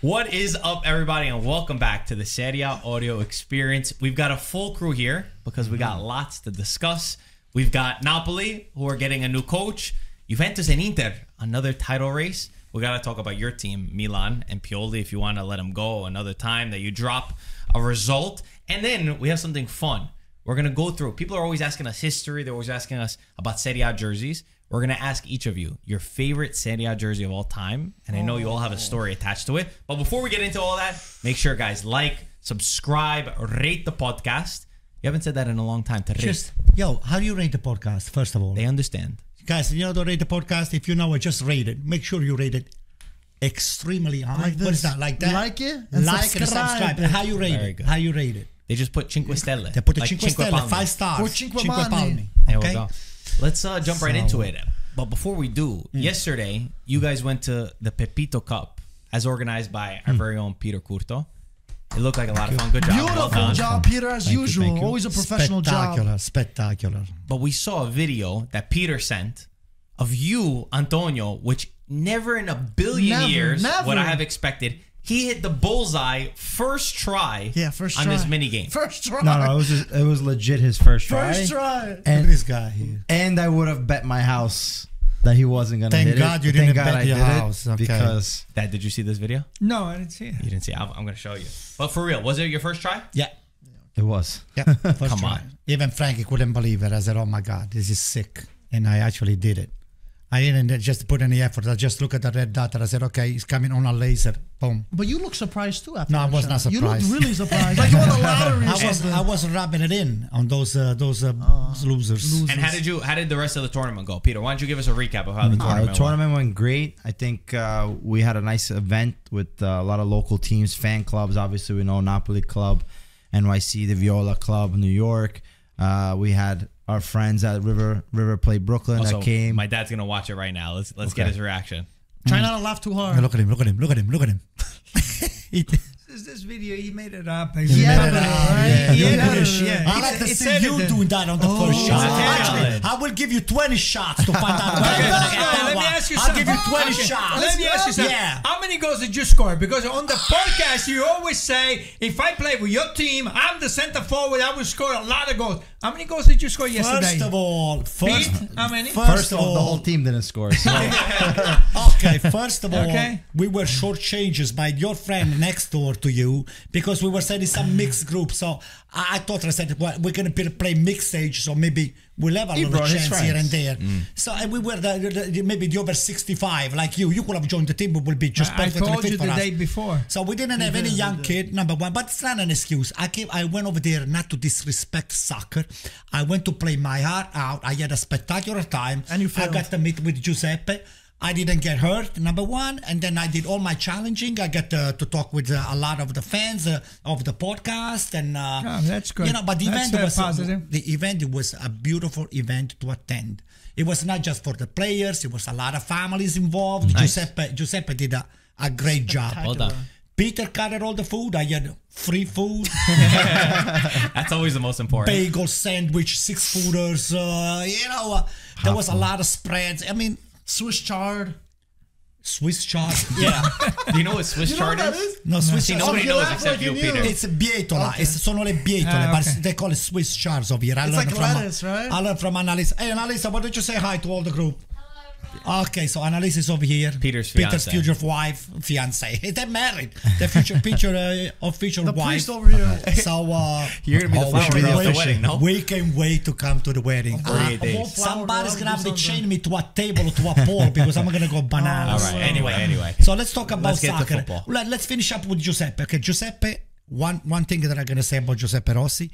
What is up, everybody, and welcome back to the Serie A audio experience. We've got a full crew here because we got lots to discuss. We've got Napoli, who are getting a new coach. Juventus and Inter, another title race. We got to talk about your team, Milan and Pioli, if you want to let them go another time, that you drop a result. And then we have something fun. We're going to go through. People are always asking us history. They're always asking us about Serie A jerseys. We're going to ask each of you your favorite Serie A jersey of all time. And I know you all have a story attached to it. But before we get into all that, make sure, guys, like, subscribe, rate the podcast. You haven't said that in a long time. To rate. Yo, how do you rate the podcast, first of all? They understand. Guys, you know to rate the podcast? If you know it, just rate it. Make sure you rate it extremely high. Like what is that? Like that? Like it? And like subscribe. and subscribe. How you rate Very it? good. How you rate it? They just put 5 stelle. They put the like 5 stelle, palmi. 5 stars. Or cinque palmi. palmi. There we Okay? go. Let's jump right into it. But before we do, yesterday, you guys went to the Pepito Cup as organized by our very own Peter Curto. It looked like a lot of fun. Good job. Beautiful Well done. job, Peter, as Thank you, usual. thank you. Always a professional job. Spectacular. But we saw a video that Peter sent of you, Antonio, which never in a billion years would I have expected. He hit the bullseye first try, on this mini game. First try. No, it was legit his first try. First try. And this guy here. And I would have bet my house that he wasn't gonna hit it. Thank God you didn't bet I your did it house. Okay. because Dad, did you see this video? No, I didn't see it. You didn't see it. I'm going to show you. But for real, was it your first try? Yeah. it was. Yeah. First Come try. on. Even Frankie couldn't believe it. I said, oh my God, this is sick. And I actually did it. I didn't just put any effort. I just looked at the red dot and I said, okay, it's coming on a laser. Boom. But you look surprised too after No, I that was shot. not surprised. You looked really surprised. Like you won the lottery or something. I was rubbing it in on those losers. And how did the rest of the tournament go? Peter, why don't you give us a recap of how the tournament The went? tournament went great. I think we had a nice event with a lot of local teams, fan clubs. Obviously, we know Napoli Club, NYC, the Viola Club, New York. We had our friends at River Plate Brooklyn Also, that came. my dad's going to watch it right now. Let's get his reaction. Try not to laugh too hard. Look at him, look at him, look at him, look at him. This video, he made it up. He made it up, yeah. Yeah. I like to see you doing that on the first shot. Actually, I will give you 20 shots to find out. Let me ask you I'll something. give you 20 shots. Let me ask you something. Yeah. How many goals did you score? Because on the podcast, you always say, if I play with your team, I'm the center forward, I will score a lot of goals. How many goals did you score yesterday? First of all, Pete, how many? First of all, the whole team didn't score. So. Okay, first of all, Okay. we were shortchanged by your friend next door to you because we were sending some mixed group. So I thought, I said, well, we're going to play mixed age, so maybe we'll have a little brought his chance here and friends. there. So and we were maybe the over 65, like you. You could have joined the team, but would be just I perfectly told fit you for the us. day before. So we didn't have any young kid, number one, but it's not an excuse. I went over there not to disrespect soccer. I went to play my heart out. I had a spectacular time. And you I failed. got to meet with Giuseppe. I didn't get hurt, number one, and then I did all my challenging. I got to talk with a lot of the fans of the podcast, and that's good. You know, but the That's event was positive. the event. It was a beautiful event to attend. It was not just for the players. It was a lot of families involved. Nice. Giuseppe did a great job. Well done. Peter cut all the food. I had free food, That's always the most important. bagel sandwich, 6-footers. There was a lot of spreads. I mean, Swiss chard. Swiss chard. Yeah. Do you know what Swiss chard is? No, Swiss See, chard. nobody you knows laugh except like you, you Peter. knew. It's bietola. Okay. Sono le bietole, but okay. they call it Swiss chards over here. I It's learned like lettuce, right? I learned from Annalisa. Hey, Annalisa, why don't you say hi to all the group? Okay, so Annalisa is over here. Peter's Peter's fiancé. future wife, fiance. They're married. The future official The wife. priest over here. So You're going to be the flower should girl be at the official. wedding, no? we can wait to come to the wedding. 48 days. Somebody's gonna have to chain me to a table or to a pole because I'm gonna go bananas. All right, anyway. So let's talk about Let's get to soccer. football. Let's finish up with Giuseppe. Okay, Giuseppe. One thing that I'm gonna say about Giuseppe Rossi,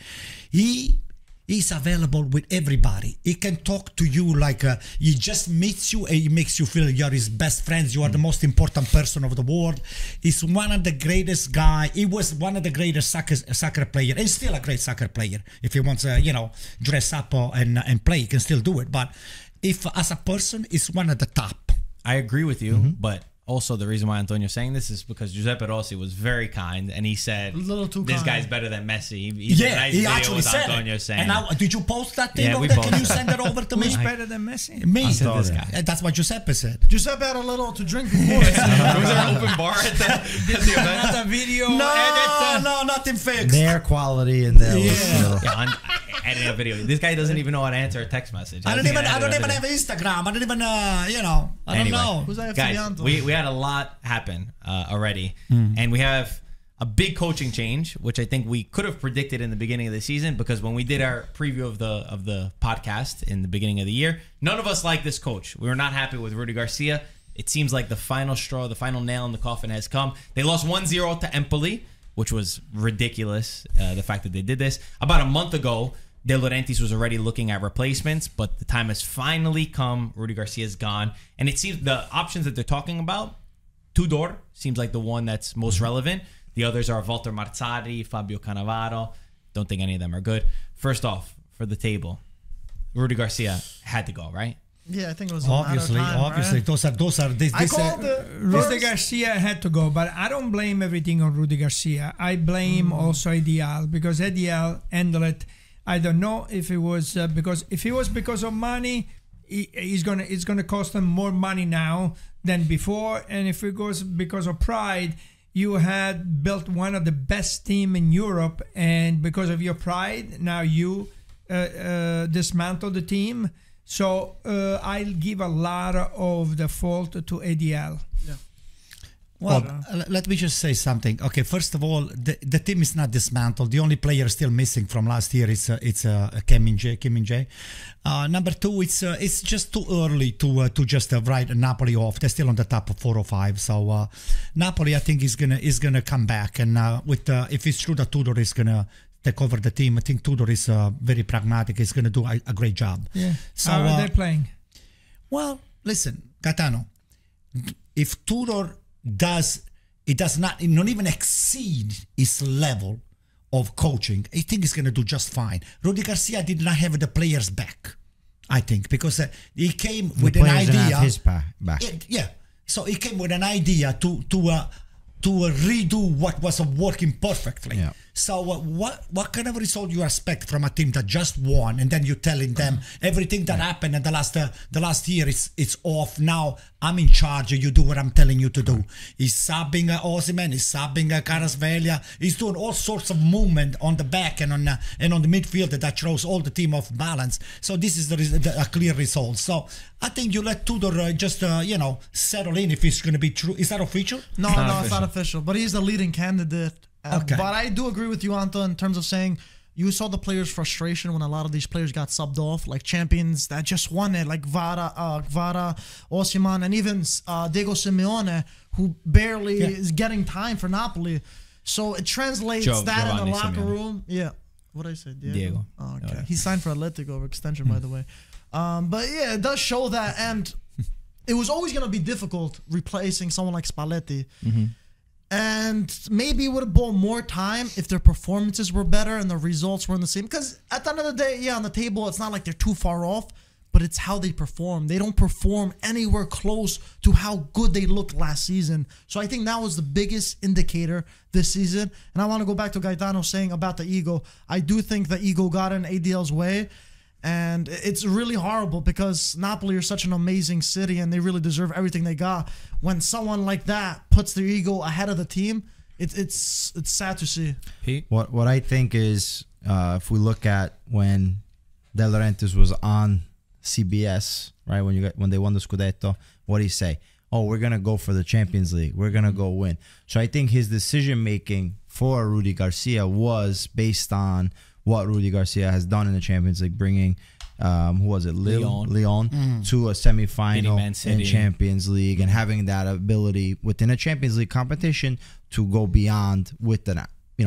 he's available with everybody. He can talk to you like he just meets you and he makes you feel you're his best friends. You are the most important person of the world. He's one of the greatest guy. He was one of the greatest soccer player and still a great soccer player. If he wants to, dress up and play, he can still do it. But if as a person, he's one of the top. I agree with you, but also the reason why Antonio's saying this is because Giuseppe Rossi was very kind, and he said, A little too this kind. guy's better than Messi. He did a nice he video actually with said Antonio it. saying And now, did you post that thing? Yeah, over we there? Can you posted send it over to me? Who's better than Messi? Me. said this guy. That's what Giuseppe said. Giuseppe had a little to drink before. was there an open bar at the event? Not a video No, edit. no, nothing fixed. Their quality and their Yeah. Yeah, editing a video. This guy doesn't even know how to answer a text message. I don't even have Instagram. I don't even, I don't know. Who's that? Guys, Fianto? we had a lot happen already, and we have a big coaching change, which I think we could have predicted in the beginning of the season, because when we did our preview of the podcast in the beginning of the year, none of us liked this coach. We were not happy with Rudi Garcia. It seems like the final straw, the final nail in the coffin has come. They lost 1-0 to Empoli, which was ridiculous, the fact that they did this. About a month ago, De Laurentiis was already looking at replacements, but the time has finally come. Rudi Garcia's gone. And it seems the options that they're talking about, Tudor seems like the one that's most relevant. The others are Walter Marzari, Fabio Cannavaro. Don't think any of them are good. First off, for the table, Rudi Garcia had to go, right? Yeah, I think it was Obviously, Right? those are this. I called the Rudi Garcia had to go, but I don't blame everything on Rudi Garcia. I blame also Edial, because Edial handled it. I don't know if it was because if it was because of money, it's gonna cost them more money now than before. And if it goes because of pride, you had built one of the best team in Europe, and because of your pride, now you dismantle the team. So I'll give a lot of the fault to ADL. Well, let me just say something. Okay, first of all, the team is not dismantled. The only player still missing from last year is Kim Min-jae. Number two, it's just too early to just write Napoli off. They're still on the top of 4 or 5. So Napoli, I think, is gonna come back. And with if it's true that Tudor is gonna take over the team, I think Tudor is very pragmatic. He's gonna do a great job. Yeah. So How are they playing? well, listen, Gaetano, if Tudor does not even exceed his level of coaching, I think he's going to do just fine. Rudi Garcia did not have the players back, I think, because he came with an players didn't idea. have his back. Yeah, so he came with an idea to redo what was working perfectly. Yeah. So what kind of result you expect from a team that just won, and then you're telling them everything that happened in the last year it's off. Now I'm in charge. You do what I'm telling you to do. He's subbing Osimhen. He's subbing Kvaratskhelia. He's doing all sorts of movement on the back and on the midfield that throws all the team off balance. So this is a clear result. So I think you let Tudor just settle in if it's going to be true. Is that official? No, it's not official. But he's the leading candidate. Okay. But I do agree with you, Anto, in terms of saying you saw the players' frustration when a lot of these players got subbed off, like champions that just won it, like Kvara, Osimhen, and even Diego Simeone, who barely is getting time for Napoli. So it translates that in the Giovanni locker Simeone. room. Yeah. What did I say? Diego. Oh, okay. He signed for Atletico over extension, by the way. But yeah, it does show that. And it was always going to be difficult replacing someone like Spalletti. And maybe it would have bought more time if their performances were better and the results were in the same. Because at the end of the day, on the table, it's not like they're too far off, but it's how they perform. They don't perform anywhere close to how good they looked last season. So I think that was the biggest indicator this season. And I want to go back to Gaetano saying about the ego. I do think the ego got in ADL's way. And it's really horrible because Napoli are such an amazing city and they really deserve everything they got. When someone like that puts their ego ahead of the team, it's sad to see. Pete? What I think is, if we look at when De Laurentiis was on CBS, right, when they won the Scudetto, what did he say? Oh, we're gonna go for the Champions League. We're gonna go win. So I think his decision making for Rudi Garcia was based on what Rudi Garcia has done in the Champions League, bringing who was it, Lyon to a semifinal in Champions League, and having that ability within a Champions League competition to go beyond with the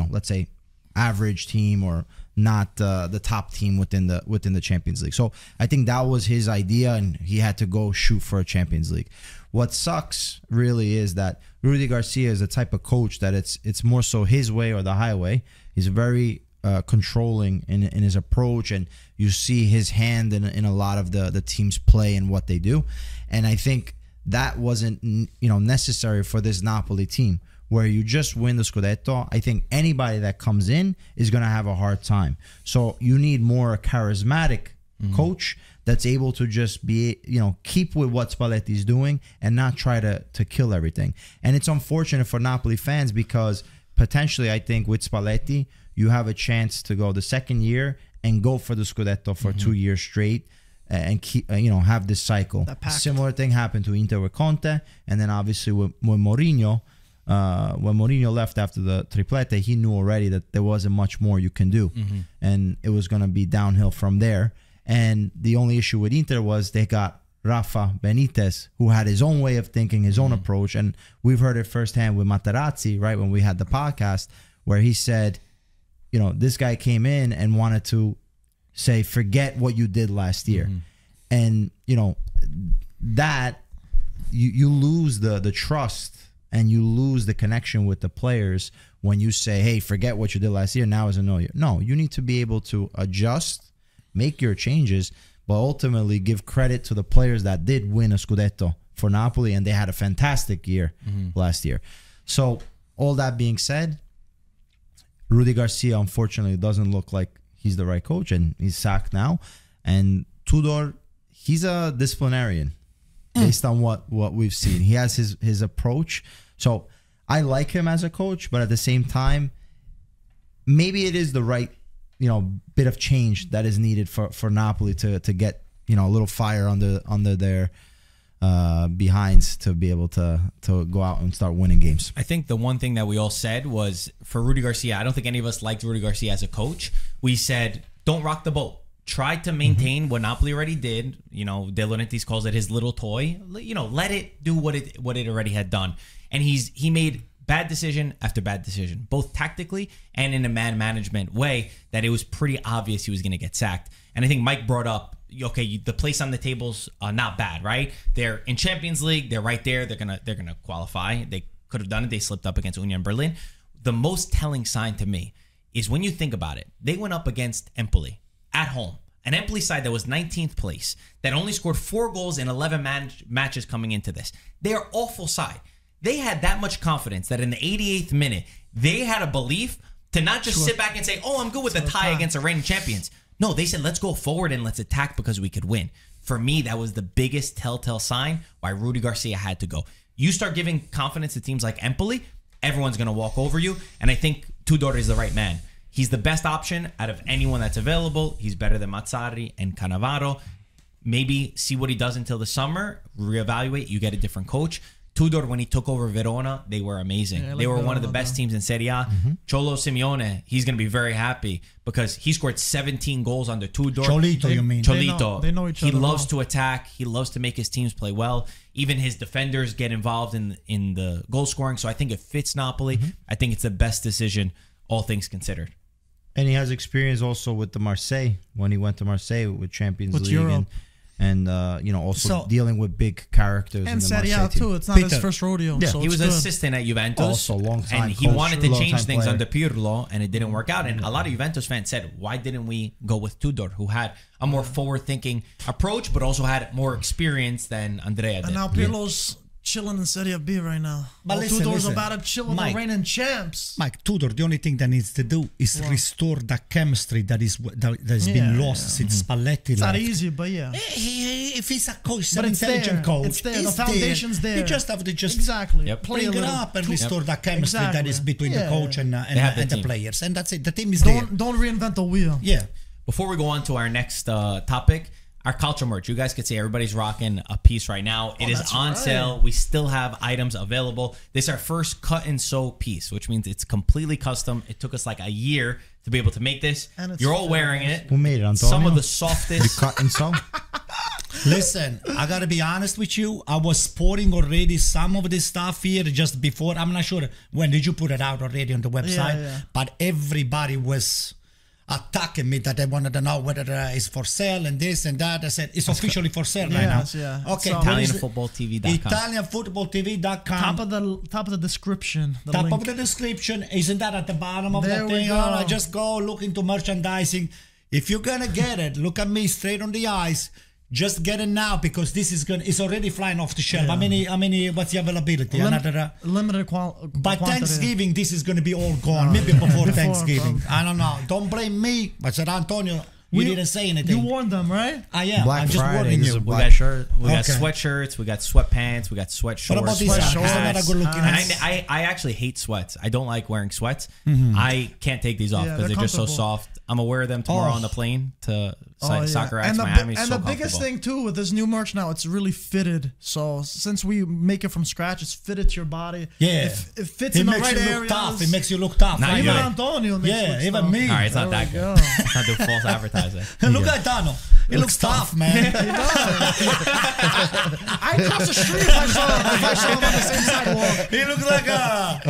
let's say average team or not the top team within the Champions League. So I think that was his idea, and he had to go shoot for a Champions League. What sucks really is that Rudi Garcia is the type of coach that it's more so his way or the highway. He's very controlling in his approach, and you see his hand in a lot of the team's play and what they do. And I think that wasn't necessary for this Napoli team, where you just win the Scudetto. I think anybody that comes in is going to have a hard time. So you need more charismatic coach that's able to just be, keep with what Spalletti's doing and not try to kill everything. And it's unfortunate for Napoli fans because potentially, I think with Spalletti, you have a chance to go the second year and go for the Scudetto for 2 years straight and keep, have this cycle. A similar thing happened to Inter with Conte, and then obviously with Mourinho. When Mourinho left after the triplete, he knew already that there wasn't much more you can do, and it was going to be downhill from there. And the only issue with Inter was they got Rafa Benitez, who had his own way of thinking, his own approach, and we've heard it firsthand with Materazzi, right, when we had the podcast, where he said, this guy came in and wanted to say, forget what you did last year. And, that you lose the trust and you lose the connection with the players when you say, hey, forget what you did last year, now is a no year. No, you need to be able to adjust, make your changes, but ultimately give credit to the players that did win a Scudetto for Napoli, and they had a fantastic year last year. So all that being said, Rudi Garcia, unfortunately, doesn't look like he's the right coach, and he's sacked now. And Tudor, he's a disciplinarian based on what we've seen. He has his approach. So I like him as a coach, but at the same time, maybe it is the right bit of change that is needed for Napoli to get a little fire under their behinds to be able to go out and start winning games. I think the one thing that we all said was, for Rudi Garcia, I don't think any of us liked Rudi Garcia as a coach. We said, don't rock the boat. Try to maintain what Napoli already did. De Laurentiis calls it his little toy. Let it do what it already had done. And he made bad decision after bad decision, both tactically and in a man management way, that it was pretty obvious he was going to get sacked. And I think Mike brought up, okay, the place on the table's not bad, right? They're in Champions League. They're right there. They're gonna qualify. They could have done it. They slipped up against Union Berlin. The most telling sign to me is when you think about it, they went up against Empoli at home, an Empoli side that was 19th place, that only scored 4 goals in 11 matches coming into this. They're an awful side. They had that much confidence that in the 88th minute, they had a belief to not just sit back and say, oh, I'm good with a tie against the reigning champions. No, they said, let's go forward and let's attack because we could win. For me, that was the biggest telltale sign why Rudi Garcia had to go. You start giving confidence to teams like Empoli, everyone's going to walk over you. And I think Tudor is the right man. He's the best option out of anyone that's available. He's better than Mazzarri and Cannavaro. Maybe see what he does until the summer, reevaluate, you get a different coach. Tudor, when he took over Verona, they were amazing. Yeah, they were one of the best teams in Serie A. Cholo Simeone, he's going to be very happy because he scored 17 goals under Tudor. Cholito, you mean? Cholito. They know each other. He loves to attack. He loves to make his teams play well. Even his defenders get involved in the goal scoring. So I think it fits Napoli. I think it's the best decision, all things considered. And he has experience also with the Marseille, when he went to Marseille with Champions League. Europe. And also dealing with big characters. And in the Serie A Marseille too. team. It's not his first rodeo. Yeah. So He was good. an assistant at Juventus. Also long time and he coach, wanted to long change time things player. under Pirlo, and it didn't work out. And a lot of Juventus fans said, why didn't we go with Tudor, who had a more forward-thinking approach, but also had more experience than Andrea did? And now Pirlo's chilling in Serie B right now. But Well, listen, Tudor's about to chill with the Mike. reigning champs. Mike, Tudor, the only thing that needs to do is restore the chemistry that has been lost since Spalletti It's not left. easy, but yeah. If he's a coach, But an it's intelligent there. coach, It's there. The foundation's there. You just have to Exactly. Yep. Play a bring it little. up and restore the chemistry that is Exactly. between the coach and have the the team. players. And that's it. The team is there. Don't reinvent the wheel. Yeah. Before we go on to our next topic, our Calcio merch. You guys could see everybody's rocking a piece right now. It is that's on right. sale. We still have items available. This is our first cut and sew piece, which means it's completely custom. It took us like a year to be able to make this. And it's You're all wearing it. Who made it, Antonio? Some of the You softest. cut and sew? Listen, I gotta be honest with you. I was sporting already some of this stuff here just before. I'm not sure when did you put it out already on the website, Yeah. but everybody was attacking me that they wanted to know whether it's for sale and this and that. I said it's officially for sale right now. Yes, yeah. Okay, So- what is it? ItalianFootballTV.com. ItalianFootballTV.com. Top of the description. The Top link. of the description. Isn't that at the bottom of There the we thing? go. Oh, just go look into merchandising. If you're gonna get it, look at me straight on the eyes. Just get it now because this is it's already flying off the shelf. How many? What's the availability? Limited by quantity. Thanksgiving, this is going to be all gone. Maybe before Thanksgiving. I don't know. Don't blame me. But said Antonio, you didn't say anything. You warned them, right? I am. Black I'm just Friday, warning this is you. a black shirt. We got Okay. sweatshirts, we got sweatpants, we got sweat shorts. What about these? Sweat Is shorts. another good looking? And I actually hate sweats. I don't like wearing sweats. I can't take these off Yeah, because they're they're just so comfortable. soft. I'm gonna wear them tomorrow on the plane to Soccer X and Miami. and so the biggest comfortable. thing too with this new merch now, it's really fitted. So since we make it from scratch, it's fitted to your body. Yeah. It fits It in the makes right you look areas. tough. It makes you look tough. Now I you Even know. know. Antonio makes Yeah, look even tough. me. All right, it's not There that we good. go. Let's not do false advertising. Look at Gaetano. He looks tough, man. I cross the street if I saw him on the same sidewalk. He looks like a.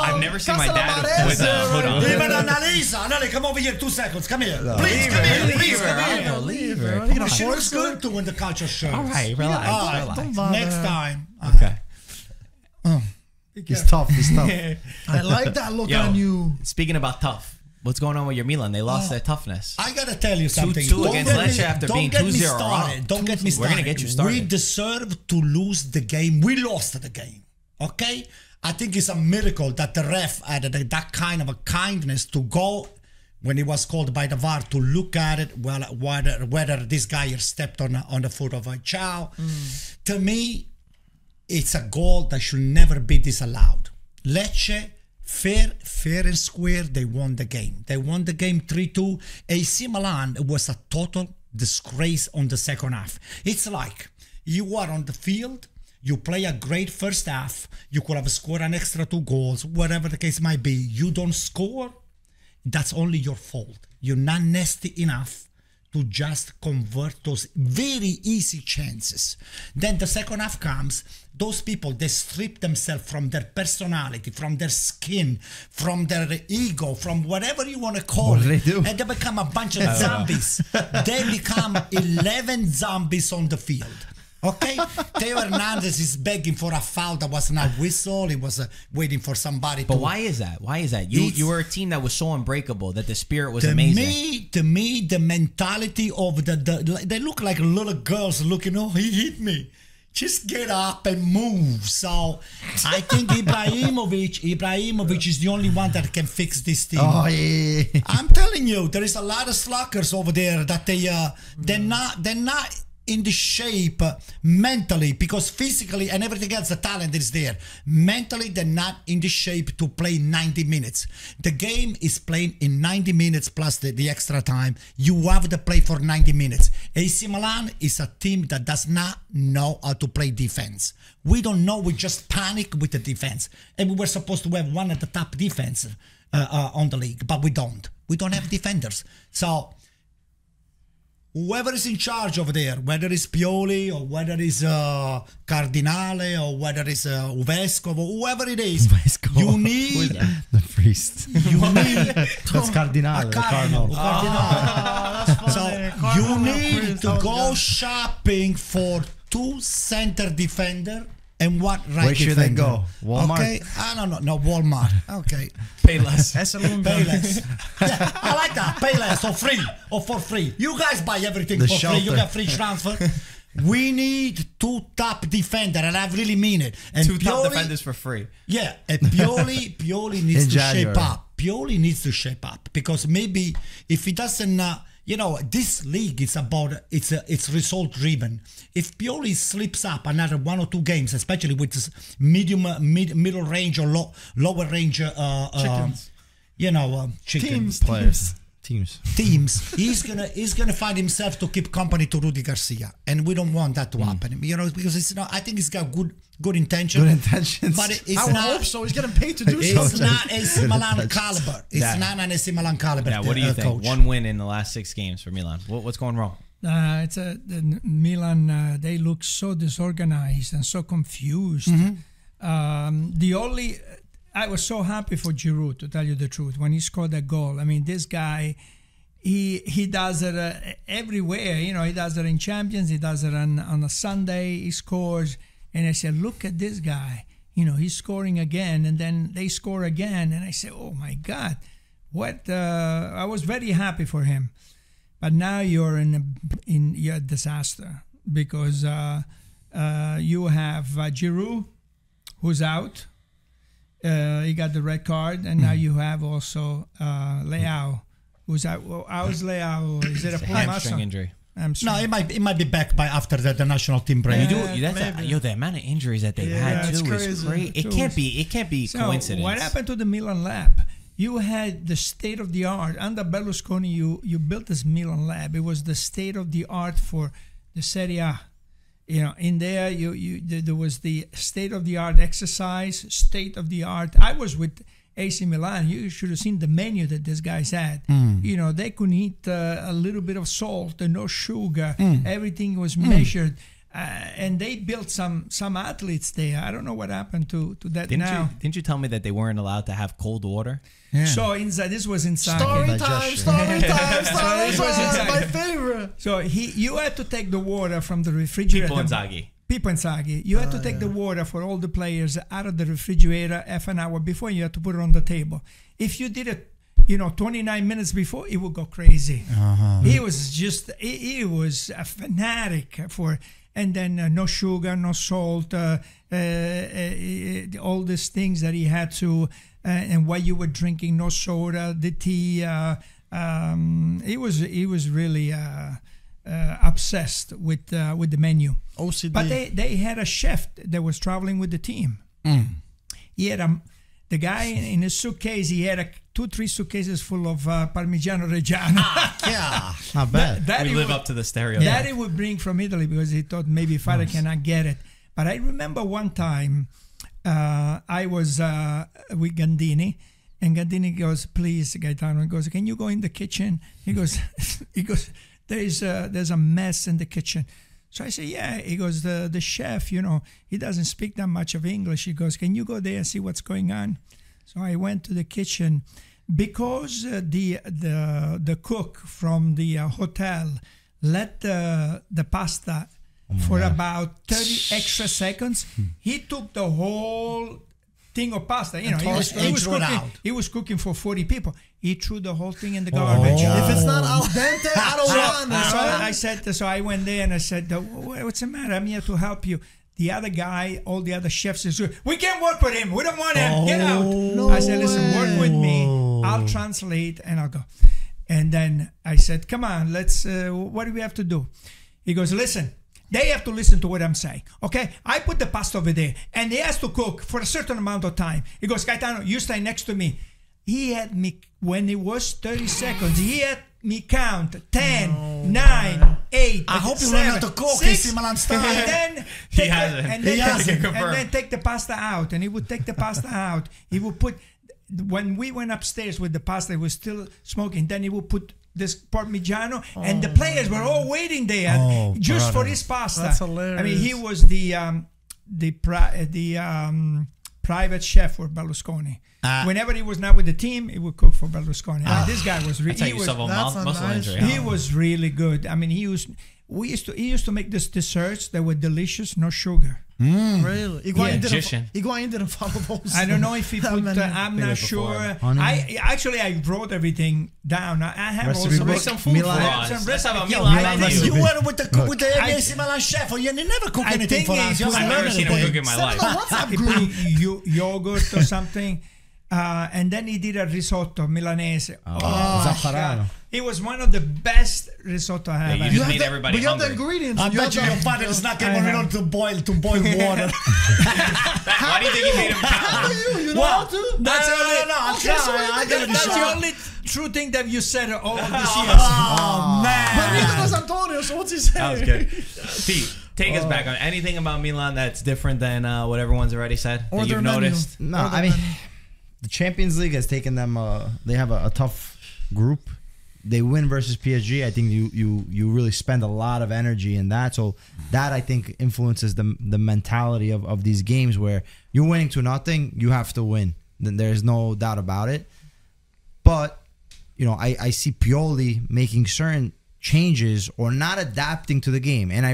I've never seen my dad Casa with a hood on. Even Annalisa. Annalisa, come over here 2 seconds. Come here. Please, come here. Please, come here. Leave her. her. You know, She Forrest looks good too in the culture shirt. All right, relax. All right, relax. Don't bother. next time. Okay. He's tough. He's tough. I like that look Yo. on you. Speaking about tough, what's going on with your Milan? They lost their toughness. I gotta tell you something. 2-2 Don't against get Lecce after being don't get me 2-0 started. up. Don't get me We're started. gonna get you started. We deserve to lose the game. We lost the game. Okay? I think it's a miracle that the ref had that kind of a kindness to go when he was called by the VAR to look at it, well, whether this guy stepped on the foot of a child. To me, it's a goal that should never be disallowed. Lecce, fair and square, they won the game. They won the game 3-2. AC Milan was a total disgrace on the second half. It's like you are on the field, you play a great first half, you could have scored an extra 2 goals, whatever the case might be. You don't score, that's only your fault. You're not nasty enough to just convert those very easy chances. Then the second half comes, those people, they strip themselves from their personality, from their skin, from their ego, from whatever you want to call What it. do they do? And they become a bunch of zombies. They become 11 zombies on the field. Okay? Theo Hernandez is begging for a foul that was not whistle. He was waiting for somebody But to... why is that? Why is that? You were a team that was so unbreakable, that the spirit was amazing. To me, the mentality of they look like little girls looking, oh, he hit me. Just get up and move. So I think Ibrahimovic is the only one that can fix this team. Oh yeah. I'm telling you, there is a lot of slackers over there that they're not in the shape mentally, because physically and everything else, the talent is there. Mentally, they're not in the shape to play 90 minutes. The game is playing in 90 minutes plus the extra time. You have to play for 90 minutes. AC Milan is a team that does not know how to play defense. We don't know. We just panic with the defense. And we were supposed to have one of the top defense on the league, but we don't. We don't have defenders. So whoever is in charge over there, whether it's Pioli or whether it's Cardinale or whether it's Vescovo, whoever it is, you need The priest. you need That's Cardinale. a The cardinal. cardinal. So you need to go shopping for 2 center defender and 1 right Where should they defender. go? Walmart? Okay, I don't know. No, Walmart. Okay. Pay less. Pay less. Yeah, I like that. Pay less or free or for free. You guys buy everything The for free. You shelter. get free transfer. We need 2 top defender, and I really mean it. And 2 top defenders for free. Yeah, and Pioli needs In to shape January. up. Pioli needs to shape up, because maybe if he doesn't, this league is about it's result driven. If Pioli slips up another 1 or 2 games, especially with this middle range or lower range, Chickens. chickens. Players. Teams. He's gonna find himself to keep company to Rudi Garcia, and we don't want that to happen. Because it's not. I think he's got good intention. Good intentions. But it's I would not. hope so. He's getting paid to do so. It's not AC Milan caliber. It's Yeah. not an AC Milan caliber. Yeah, what do you think? Coach. 1 win in the last 6 games for Milan. What's going wrong? It's the Milan. They look so disorganized and so confused. I was so happy for Giroud, to tell you the truth, when he scored that goal. I mean, this guy, he does it everywhere. He does it in Champions. He does it on a Sunday. He scores, and I said, look at this guy. He's scoring again, and then they score again, and I said, oh my God, what? I was very happy for him. but now you're you're a disaster because you have Giroud, who's out. He got the red card, and now you have also Leao, who's out. Well, how's Leao? Is it a pull hamstring muscle? injury? No, it might be back by after the national team break. The amount of injuries that they've had it's too is crazy. great. It can't be So coincidence. what happened to the Milan lab? You had the state of the art under Berlusconi. You built this Milan lab. It was the state of the art for the Serie A. You know, in there, there was the state of the art exercise, state of the art. I was with AC Milan. You should have seen the menu that these guys had. You know, they could eat a little bit of salt and no sugar. Everything was measured. And they built some athletes there. I don't know what happened to that now. Didn't you tell me that they weren't allowed to have cold water? Yeah. So inside, this was inside. Story time, my favorite. So you had to take the water from the refrigerator. Pippo Inzaghi. You had to take the water for all the players out of the refrigerator half an hour before. You had to put it on the table. If you did it, 29 minutes before, it would go crazy. He was a fanatic for. And then no sugar, no salt, all these things that he had to, and while you were drinking, no soda, the tea. He was really obsessed with the menu. OCD. But they had a chef that was traveling with the team. He had the guy in his suitcase. He had 2-3 suitcases full of Parmigiano Reggiano. Yeah, Not bad. We live up to the stereotype. That he would bring from Italy because he thought maybe father cannot get it. But I remember one time I was with Gandini, and Gandini goes, "Please, Gaetano," he goes, "Can you go in the kitchen?" He goes, there's a mess in the kitchen. So I say, yeah. He goes, the chef, he doesn't speak that much of English. He goes, "Can you go there and see what's going on?" So I went to the kitchen because the cook from the hotel let the pasta for about 30 extra seconds. He took the whole thing of pasta. He was cooking for 40 people. He threw the whole thing in the garbage. If it's not al dente, I don't want it. So I went there and I said, "What's the matter? I'm here to help you." The other guy, all the other chefs said, "We can't work with him. We don't want him. Get out." I said, "Listen, work with me. I'll translate and I'll go." And then I said, "Come on, let's. What do we have to do?" He goes, "Listen. They have to listen to what I'm saying, okay? I put the pasta over there, and he has to cook for a certain amount of time." He goes, "Gaetano, you stay next to me." He had me, when it was 30 seconds, he had me count 10, 9, 8, I hope you 7, learn how to cook, 6, AC Milan style. and then take the pasta out, and he would take the pasta out. He would put, when we went upstairs with the pasta, it was still smoking, then he would put this Parmigiano, and the players were all waiting there just for his pasta. That's hilarious. I mean, he was the private chef for Berlusconi. Whenever he was not with the team, he would cook for Berlusconi. I mean, this guy was really. He was really good. I mean, he used to make these desserts that were delicious, no sugar. Really? Higuain didn't follow those. I don't know if he put. I'm not sure. I wrote everything down. I have Recipe also book. Some food Milan. for us. Let's have a Yo, Milan man, menu. you were with the AC Milan chef, or you never cook anything for us. You I've never seen him cook in my life. He put yogurt or something. And then he did a risotto Milanese. Zaffarano. It was one of the best risotto I have. You just made everybody But you have the hungry. ingredients. I bet you your father is not able to boil water. Why do you think he made him count? You know how to? That's the the only true thing that you said all of these years. Oh, But neither man. was Antonio, so what's he saying? That was good. Pete, take us back on anything about Milan that's different than what everyone's already said Or that their you've menu. noticed. No, I mean, the Champions League has taken them. They have a tough group. They win versus PSG. I think you really spend a lot of energy in that. So that, I think, influences the mentality of these games where you're winning 2-0, you have to win. Then there's no doubt about it. But I see Pioli making certain changes or not adapting to the game, and I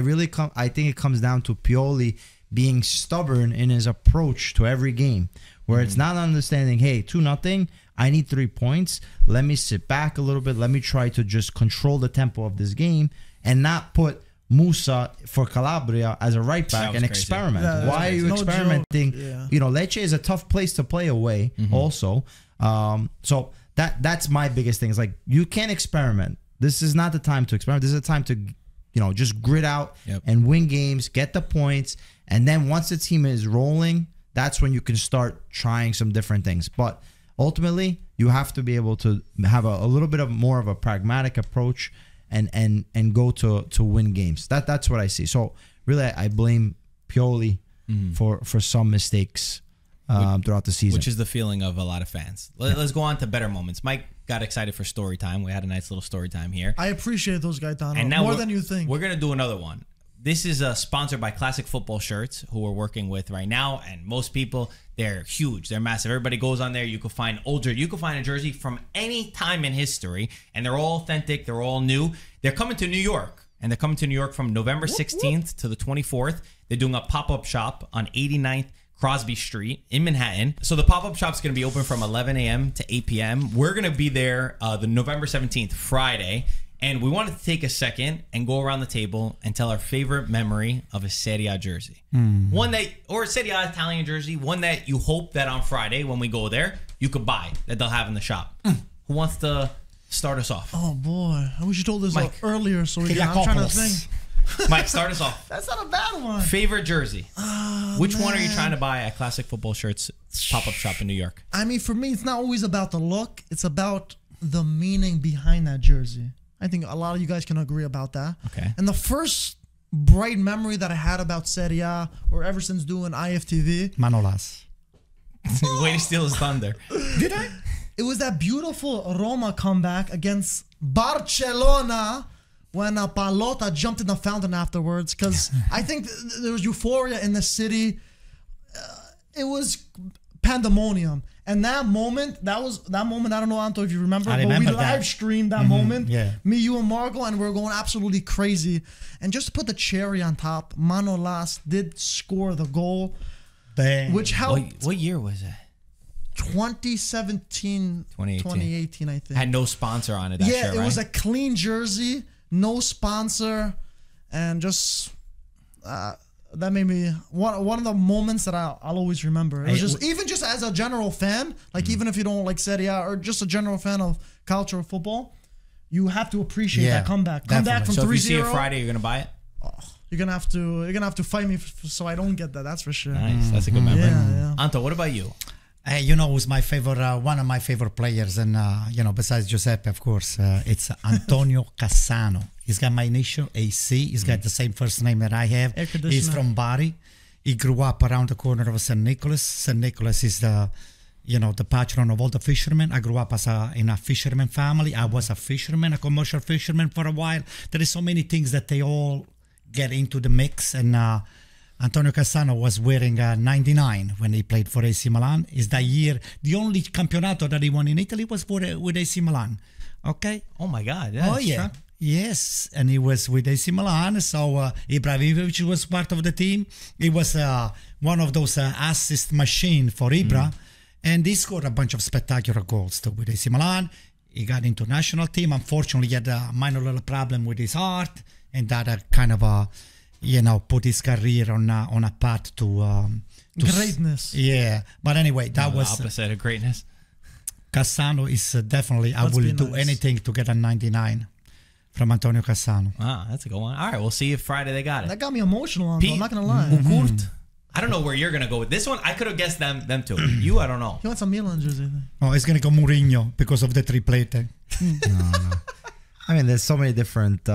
think it comes down to Pioli being stubborn in his approach to every game, where it's not understanding, hey, 2-0, I need 3 points. Let me sit back a little bit. Let me try to just control the tempo of this game and not put Musa for Calabria as a right back and crazy. experiment. Yeah, Why are you no experimenting? joke. Yeah. You know, Lecce is a tough place to play away also. So that's my biggest thing. Is like, you can't experiment. This is not the time to experiment. This is the time to, just grit out and win games, get the points. And then once the team is rolling, that's when you can start trying some different things. But ultimately, you have to be able to have a little bit of more of a pragmatic approach and go to win games. That's what I see. So really, I blame Pioli for some mistakes throughout the season, which is the feeling of a lot of fans. Let's go on to better moments. Mike got excited for story time. We had a nice little story time here. I appreciate those, Gaetano, And now more than you think. We're gonna do another one. This is sponsored by Classic Football Shirts, who we're working with right now. And most people, they're huge. They're massive. Everybody goes on there. You can find you can find a jersey from any time in history. And they're all authentic. They're all new. They're coming to New York. And they're coming to New York from November 16th to the 24th. They're doing a pop-up shop on 89th Crosby Street in Manhattan. So the pop-up shop's going to be open from 11 a.m. to 8 p.m. We're going to be there the November 17th, Friday. And we wanted to take a second and go around the table and tell our favorite memory of a Serie A jersey. One that, or a Serie A Italian jersey, one that you hope that on Friday when we go there, you could buy, that they'll have in the shop. Who wants to start us off? Oh boy, I wish you told this Mike. Earlier. So I'm trying to think. Mike, start us off. That's not a bad one. Favorite jersey? Which one are you trying to buy at Classic Football Shirts pop-up shop in New York? I mean, for me, it's not always about the look. It's about the meaning behind that jersey. I think a lot of you guys can agree about that. Okay. And the first bright memory that I had about Serie A, or ever since doing IFTV, Manolas. Way to steal his thunder. did I? It was that beautiful Roma comeback against Barcelona when Pallotta jumped in the fountain afterwards. Because I think there was euphoria in the city. It was pandemonium. And that moment, I don't know, Anto, if you remember, but we live streamed that moment. Yeah. Me, you, and Marco, and we were going absolutely crazy. And just to put the cherry on top, Manolas did score the goal, which helped. What year was it? 2017, 2018, I think. Had no sponsor on it. That shirt, it right? was a clean jersey, no sponsor, and just that made me one of the moments that I'll always remember. It was just even just as a general fan, like even if you don't like Serie A or just a general fan of culture of football, you have to appreciate that comeback. Come back from 3-0. So if you see it Friday, you're gonna buy it. You're gonna have to fight me so I don't get that. That's for sure. Nice, that's a good memory. Yeah. Anto, what about you? Who's my favorite? One of my favorite players, and besides Giuseppe, of course, it's Antonio Cassano. He's got my initial AC. He's got the same first name that I have. He's from Bari. He grew up around the corner of St. Nicholas. St. Nicholas is the patron of all the fishermen. I grew up in a fisherman family. I was a fisherman, a commercial fisherman for a while. There is so many things that they all get into the mix, and Antonio Cassano was wearing 99 when he played for AC Milan. Is that year the only campionato that he won in Italy was with AC Milan? Okay. Oh my God! Yeah, Sure. Yes, and he was with AC Milan. So Ibrahimovic was part of the team. He was one of those assist machine for Ibra, and he scored a bunch of spectacular goals too with AC Milan. He got into national team. Unfortunately, he had a minor little problem with his heart, and that kind of put his career on a path to greatness. Yeah, but anyway, that was the opposite of greatness. Cassano is definitely. I will do anything to get a 99 from Antonio Cassano. Ah, that's a good one. All right, we'll see if Friday they got it. That got me emotional. I'm not gonna lie. I don't know where you're gonna go with this one. I could have guessed them two. You, I don't know. He wants a Milan jersey. Oh, it's gonna go Mourinho because of the triplete. No. I mean, there's so many different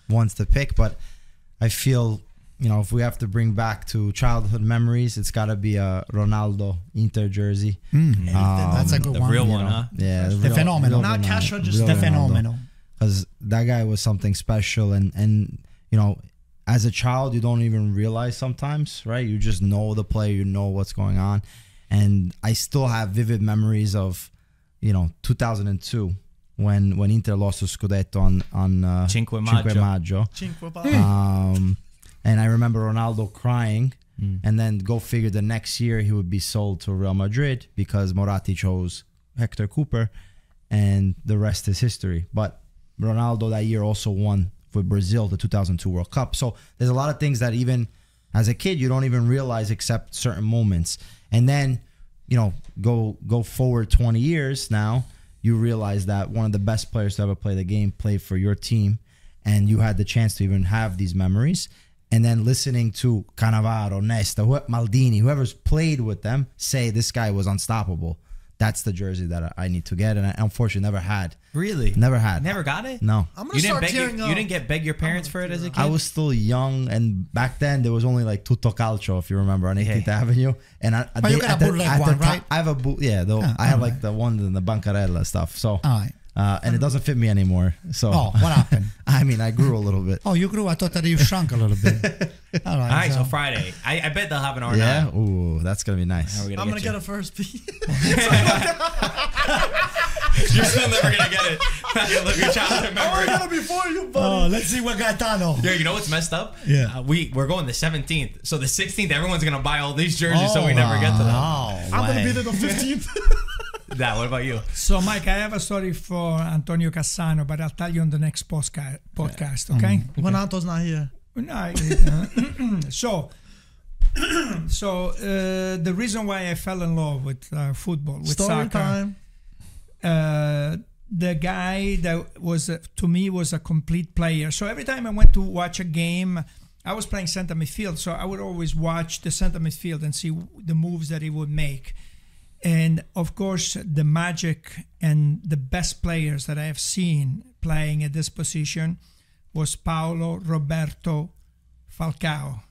ones to pick, but I feel, if we have to bring back to childhood memories, it's got to be a Ronaldo Inter jersey. That's a good the one. Real one, huh? Yeah, the phenomenal. Not Castro, just the phenomenal. Because that guy was something special, and as a child, you don't even realize sometimes, right? You just know the player, you know what's going on, and I still have vivid memories of, 2002. When Inter lost to Scudetto on Cinque Maggio. Cinque And I remember Ronaldo crying And then go figure, the next year he would be sold to Real Madrid because Moratti chose Hector Cooper, and the rest is history. But Ronaldo that year also won for Brazil the 2002 World Cup. So there's a lot of things that even as a kid you don't even realize except certain moments. And then, you know, go forward 20 years now, you realize that one of the best players to ever play the game played for your team, and you had the chance to even have these memories. And then listening to Cannavaro, Nesta, Maldini, whoever's played with them, say this guy was unstoppable. That's the jersey that I need to get, and I unfortunately never had. Really? Never had. Never got it? No. I'm gonna start tearing up. You didn't get beg your parents for it as a kid? I was still young, and back then there was only like Tutto Calcio, if you remember, on 18th Avenue. And But you got a bootleg one, right? I have a boot. Yeah, I have like the one in the Bancarella stuff. So. All right. And it doesn't fit me anymore. So what happened? I mean, I grew a little bit. Oh, you grew. I thought that you shrunk a little bit. All right. All right, so Friday. I bet they'll have an R9. Yeah? Ooh, that's going to be nice. I'm going to get a first piece. You're still never going to get it. Look, your childhood memory. I got it before you, buddy. Oh, let's see what Gaetano. Yeah, you know what's messed up? Yeah. We're going the 17th. So the 16th, everyone's going to buy all these jerseys so we never get to them. I'm going to be there the 15th. What about you? So, Mike, I have a story for Antonio Cassano, but I'll tell you on the next podcast, okay? When Anto's not here. No, so the reason why I fell in love with football, with Story soccer, time. the guy that was to me was a complete player. So every time I went to watch a game, I was playing center midfield, so I would always watch the center midfield and see the moves that he would make. And of course, the magic and the best players that I have seen playing at this position was Paolo Roberto Falcao,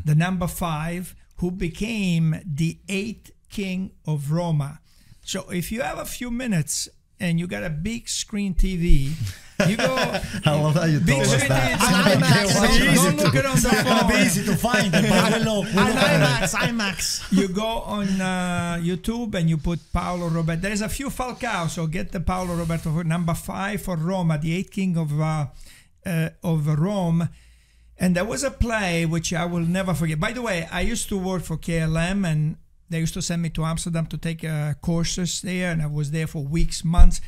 the number 5, who became the 8th king of Roma. So if you have a few minutes and you got a big screen TV, you go. I love how you told us that. Don't look it on the phone. It's going to be easy to find it, but IMAX. You go on YouTube and you put Paolo Roberto. There is a few Falcao, so get the Paolo Roberto for number 5 for Roma, the 8th king of Rome. And there was a play which I will never forget. By the way, I used to work for KLM, and they used to send me to Amsterdam to take courses there, and I was there for weeks, months.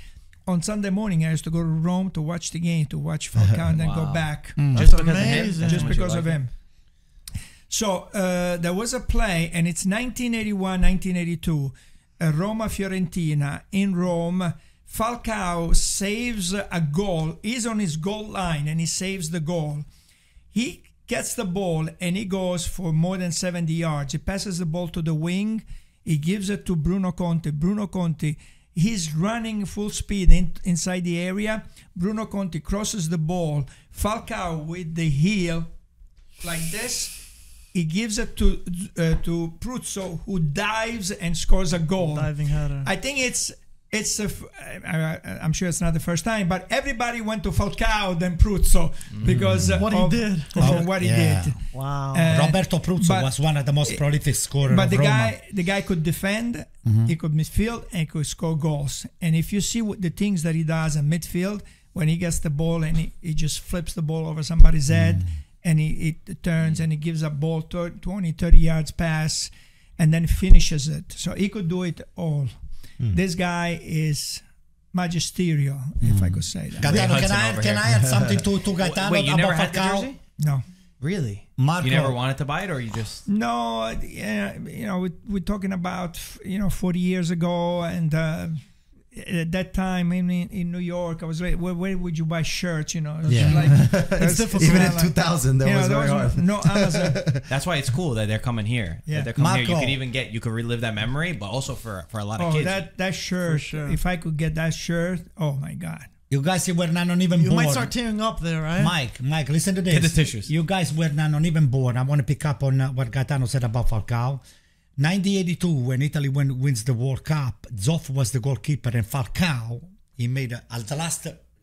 On Sunday morning, I used to go to Rome to watch the game, to watch Falcao, and then go back. Just because of him? Just because of him. So there was a play, and it's 1981, 1982, Roma-Fiorentina in Rome. Falcao saves a goal. He's on his goal line, and he saves the goal. He gets the ball, and he goes for more than 70 yards. He passes the ball to the wing. He gives it to Bruno Conte. Bruno Conte, he's running full speed inside the area. Bruno Conte crosses the ball. Falcao with the heel like this. He gives it to Pruzzo, who dives and scores a goal. Diving header. I think I'm sure it's not the first time, but everybody went to Falcao than Pruzzo because what he did. What he did. Wow. Roberto Pruzzo was one of the most prolific scorers but of Roma. The guy could defend, he could midfield, and he could score goals. And if you see the things that he does in midfield, when he gets the ball and he just flips the ball over somebody's head, and he turns and he gives a ball 20, 30 yards pass, and then finishes it. So he could do it all. This guy is magisterial, if I could say that. Gaetano, can I add something to Gaetano? Wait, you never about had the Falcao? jersey? No. Really? Marco. You never wanted to buy it, or you just... No, we're talking about 40 years ago, and at that time in New York, I was like, where would you buy shirts? It was It's difficult. Even in 2000, that was very hard. No Amazon. That's why it's cool that they're coming here. Yeah. That they're coming Marco. here. You could relive that memory, but also for a lot of kids. That shirt, For sure. if I could get that shirt, oh my God. You guys were not even You born. might start tearing up there, right? Mike, listen to this. Get the tissues. You guys were not even born. I want to pick up on what Gaetano said about Falcao. 1982, when Italy wins the World Cup, Zoff was the goalkeeper, and Falcao, he made at the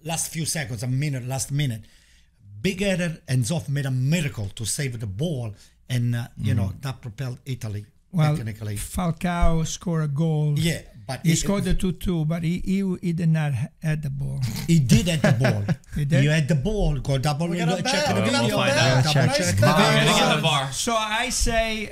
last few seconds, last minute, big error, and Zoff made a miracle to save the ball, and that propelled Italy. Well, technically. Falcao scored a goal. Yeah, But He scored the 2-2, but he did not have the ball. He did at the ball. He did? You had the ball. Go double got a check bad- the we got video. a bad- Double check. check VAR. We're gonna get the the VAR. So I say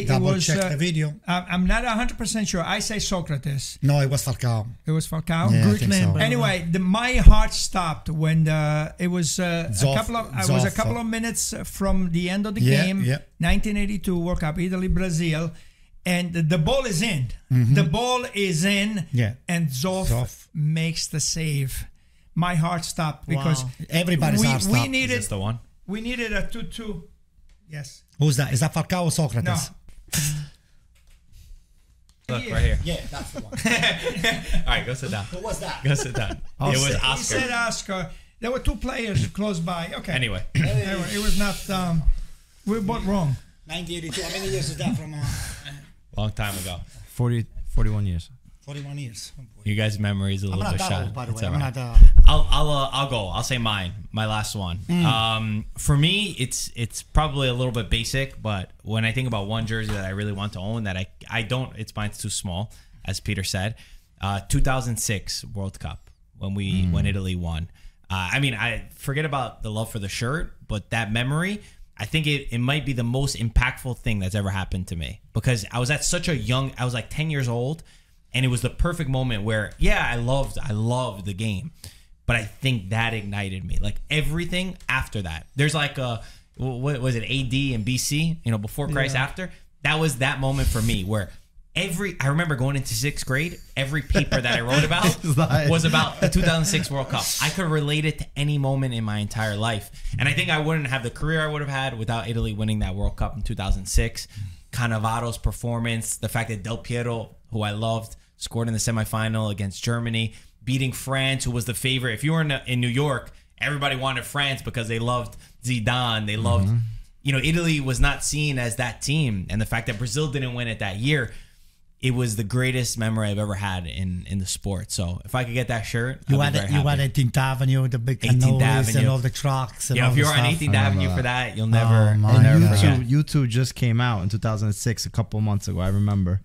it Double was. check the video. I'm not 100% sure. I say Socrates. No, it was Falcao. It was Falcao. Yeah, I Greek think name, so. by the way. Anyway, my heart stopped when it was a Zoff. couple of minutes from the end of the Yeah, game. yeah. 1982 World Cup, Italy, Brazil, and the ball is in. The ball is in, Yeah. and Zoff makes the save. My heart stopped because Wow. Everybody's heart we stopped. Is needed this the one? we needed a 2-2. Yes. Who's that? Is that Falcao or No. Socrates? Look, right here. Yeah, that's the one. All right, go sit down. Who was that? Go sit down. It was He Oscar. said Oscar. There were two players close by. Okay. Anyway, It was not. We were both wrong. 1982. How many years is that from? long time ago. 41 years. 41 years. Oh, boy. You guys' memory is a I'm little not bit that shot. old, by the It's way. all I'm right. not. I'll go. I'll say mine. My last one. For me, it's probably a little bit basic, but when I think about one jersey that I really want to own, that I don't, it's mine's too small, as Peter said. 2006 World Cup when Italy won. I forget about the love for the shirt, but that memory, I think it might be the most impactful thing that's ever happened to me, because I was at such a young, I was like 10 years old, and it was the perfect moment where, yeah, I loved the game, but I think that ignited me. Like everything after that, there's like what was it, AD and BC, before Christ, after, that was that moment for me where I remember going into 6th grade, every paper that I wrote about was about the 2006 World Cup. I could relate it to any moment in my entire life. And I think I wouldn't have the career I would have had without Italy winning that World Cup in 2006. Cannavaro's performance, the fact that Del Piero, who I loved, scored in the semifinal against Germany, beating France, who was the favorite. If you were in New York, everybody wanted France because they loved Zidane. They loved, Italy was not seen as that team. And the fact that Brazil didn't win it that year, it was the greatest memory I've ever had in the sport. So if I could get that shirt, You I'd be had very happy. 18th Avenue, the big 18th cannolis Avenue. and all the trucks. And all If the you're on stuff. 18th Avenue for that, you'll never my forget. YouTube just came out in 2006, a couple months ago, I remember.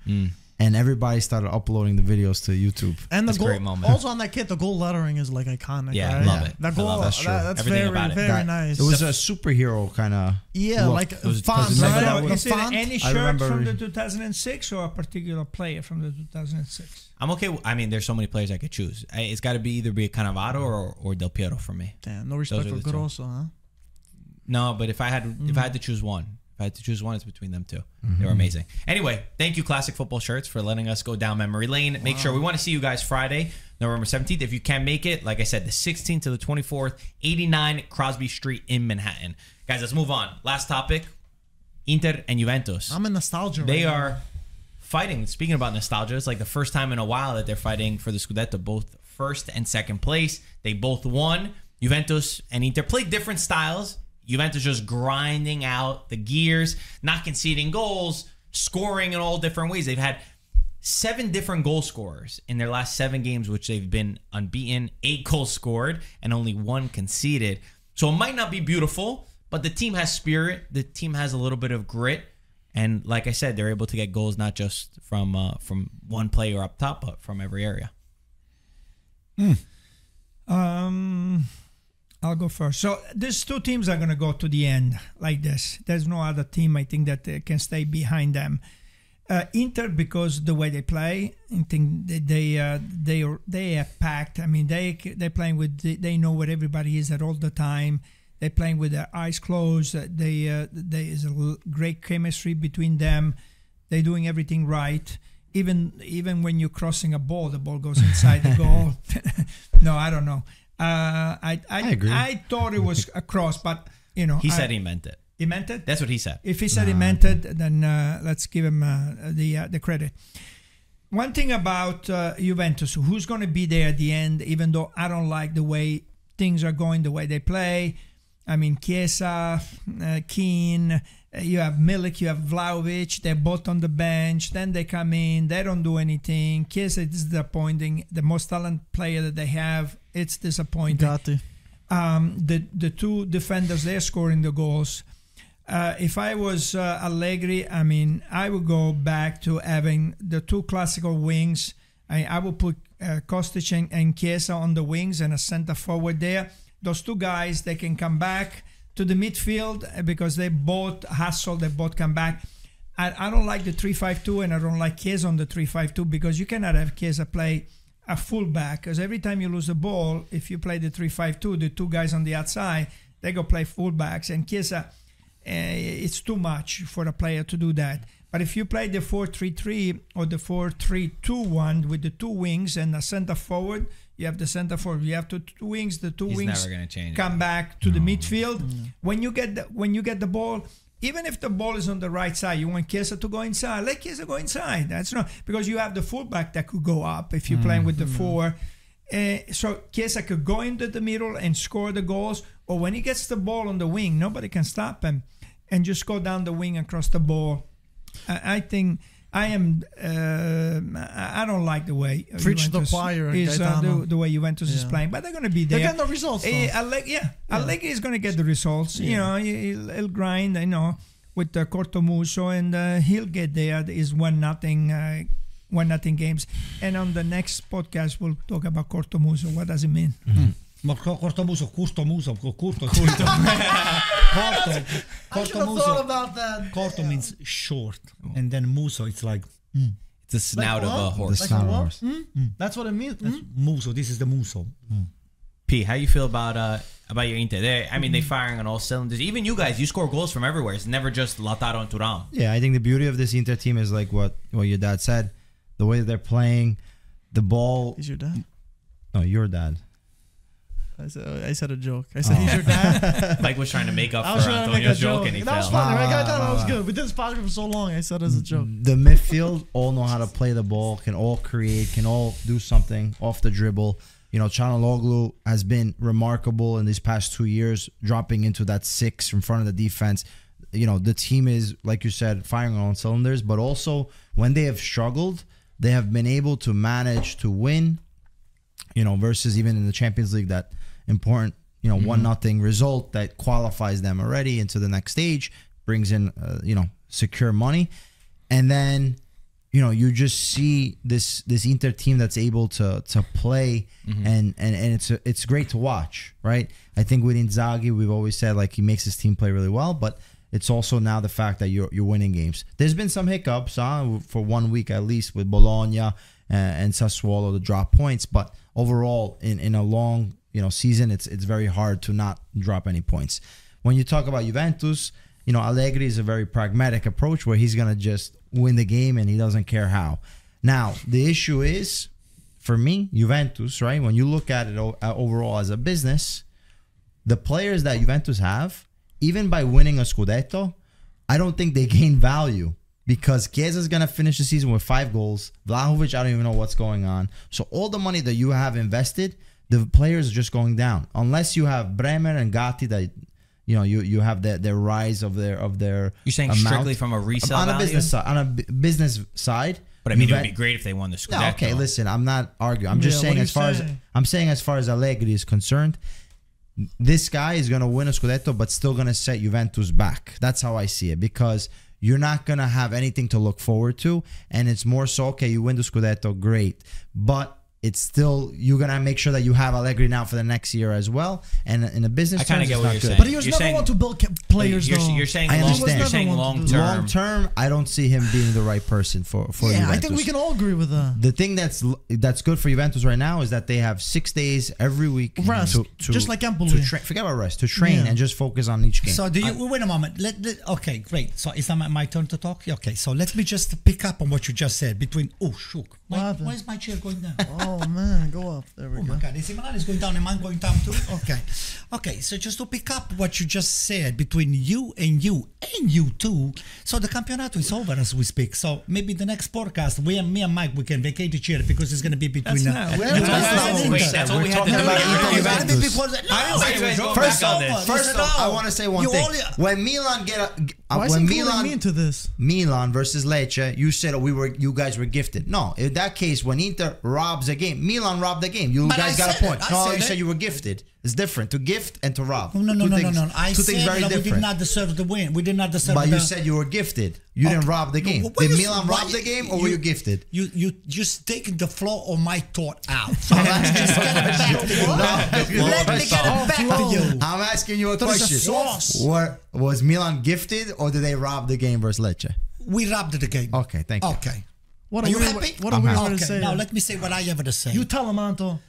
And everybody started uploading the videos to YouTube. And the That's a goal, great moment. also on that kit, the goal lettering is like iconic. Yeah, right? love it. That I goal, love it. That's true. that's Everything very, about it. very nice. It was a superhero kind of. Yeah, look. like was- fonts, because right? remember The Is it font. any I shirt remember- from the 2006 or a particular player from the 2006? I'm okay. There's so many players I could choose. It's got to be either a Cannavaro or Del Piero for me. Damn, no respect Those for are the two. Grosso, huh? No, but if I had to choose one, it's between them two. They were amazing. Anyway, thank you, Classic Football Shirts, for letting us go down memory lane. Make sure we want to see you guys Friday, November 17th. If you can make it, like I said, the 16th to the 24th, 89 Crosby Street in Manhattan. Guys, let's move on. Last topic, Inter and Juventus. I'm in nostalgia. They right are fighting. Speaking about nostalgia, it's like the first time in a while that they're fighting for the Scudetto, both first and second place. They both won. Juventus and Inter played different styles. Juventus just grinding out the gears, not conceding goals, scoring in all different ways. They've had 7 different goal scorers in their last 7 games, which they've been unbeaten, 8 goals scored, and only 1 conceded. So it might not be beautiful, but the team has spirit. The team has a little bit of grit. And like I said, they're able to get goals not just from one player up top, but from every area. I'll go first. So these two teams are going to go to the end like this. There's no other team, I think, that can stay behind them. Inter, because the way they play, I think they are packed. I mean, they're playing with. They know where everybody is at all the time. They're playing with their eyes closed. There is a great chemistry between them. They're doing everything right. Even when you're crossing a ball, the ball goes inside the goal. No, I don't know. I agree. I thought it was a cross, but He said he meant it. he meant it. That's what he said. If he said he meant it, then let's give him the credit. One thing about Juventus, who's going to be there at the end, even though I don't like the way things are going, the way they play. I mean, Chiesa, Keane, you have Milik, you have Vlahovic, they're both on the bench. Then they come in, they don't do anything. Chiesa is disappointing. The most talented player that they have, it's disappointing. Gatti. The two defenders, they're scoring the goals. If I was Allegri, I mean, I would go back to having the two classical wings. I will put Kostic and Chiesa on the wings and a center forward there. Those two guys, they can come back to the midfield because they both hustle, they both come back. I don't like the 3-5-2 and I don't like Chiesa on the 3-5-2 because you cannot have Chiesa play a fullback because every time you lose the ball, if you play the 3-5-2, the two guys on the outside, they go play fullbacks, and Chiesa, it's too much for a player to do that. But if you play the 4-3-3 or the 4-3-2-1 with the two wings and a center forward, you have the center forward. You have two wings. The two wings never gonna change come back to the midfield. When you get the ball, even if the ball is on the right side, you want Chiesa to go inside. Let Chiesa go inside. That's not because you have the fullback that could go up if you're playing with the four. So Chiesa could go into the middle and score the goals. Or when he gets the ball on the wing, nobody can stop him, and just go down the wing and cross the ball. I think I don't like the way Preach the choir, Gaetano. the way Juventus is playing, but they're going to be there. They get the results. Allegri is going to get the results. You know, he'll grind. You know, with the Cortomuso, and he'll get there. Is 1-0 games, and on the next podcast we'll talk about Cortomuso. What does it mean? Ma Cortomuso. I should have thought about that. Corto means short, and then muso, it's like It's the snout of a horse. The snout of a horse. That's what it means. muso. This is the muso. P, how you feel about your Inter? They firing on all cylinders. Even you guys, you score goals from everywhere. It's never just Lautaro and Thuram. Yeah, I think the beauty of this Inter team is like what your dad said. The way that they're playing, the ball. He's your dad? No, your dad. I said a joke. I said he's your dad. Mike was trying to make up I for was trying to make a Antonio's joke. joke, and he That was fell. funny, right? I thought that was good. We did this podcast for so long. I said it as a joke. The midfield all know how to play the ball, can all create, can all do something off the dribble. You know, Çalhanoğlu has been remarkable in these past 2 years, dropping into that 6 in front of the defense. You know, the team is, like you said, firing on all cylinders, but also when they have struggled, they have been able to manage to win, you know, versus even in the Champions League, that important, 1-0 result that qualifies them already into the next stage, brings in, secure money. And then, you just see this Inter team that's able to play, and it's great to watch, right? I think with Inzaghi, we've always said like he makes his team play really well, but it's also now the fact that you're winning games. There's been some hiccups for 1 week at least with Bologna and Sassuolo to drop points, but overall in a long season, it's very hard to not drop any points. When you talk about Juventus, Allegri is a very pragmatic approach where he's gonna just win the game and he doesn't care how. Now the issue is, for me, Juventus, right? When you look at it overall as a business, the players that Juventus have, even by winning a Scudetto, I don't think they gain value. Because Chiesa is going to finish the season with 5 goals. Vlahovic, I don't even know what's going on. So all the money that you have invested, the players are just going down. Unless you have Bremer and Gatti that, you have the rise of their You're saying amount. Strictly from a resale on a value? business side. But it would be great if they won the Scudetto. No, okay, listen, I'm not arguing. I'm just saying as far as Allegri is concerned, this guy is going to win a Scudetto, but still going to set Juventus back. That's how I see it, because you're not going to have anything to look forward to. And it's more so, okay, you win the Scudetto, great. But it's still, you're going to make sure that you have Allegri now for the next year as well. And in the business terms, get it's what not you're good. saying. But he was You're never saying- one to build players, though. You're saying I understand. You're saying long term. Long term, I don't see him being the right person for Yeah, Juventus. I think we can all agree with that. The thing that's good for Juventus right now is that they have 6 days every week Rest, to just like Empoli. to forget about rest, to train and just focus on each game. So do you wait a moment? Okay, great. So it's not my turn to talk. Okay, so let me just pick up on what you just said. Why is my chair going down? Oh, man. Go up. There we Oh go. my God, is Milan is going down and mine going down too? Okay. So just to pick up what you just said between you and you too. So the campionato is over as we speak. So maybe the next podcast, me and Mike, we can vacate each year because it's going to be between. That's That's what we had to do. First off, I want to say one thing. When Milan Why is he calling me into this? Milan versus Lecce, you said you guys were gifted. No, in that case, when Inter robs a game. Milan robbed the game. You But guys I got said a point. it. I No, said you it. said you were gifted. It's different to gift and to rob. No. Two I things said very that we did different. not deserve the win. We did not deserve But the you said you were gifted. You didn't rob the game. No, why Did you- Milan why rob the you- game, or were you gifted? You just taking the flow of my thought out. So let's just get it back to you. Let me get it back to you. I'm asking you a There is a question. sauce. Was Milan gifted, or did they rob the game versus Lecce? We robbed the game. Okay, thank you. Okay. What Are are you we happy? What are we Okay, going to say? now let me say what I have to say. You tell him, Anto.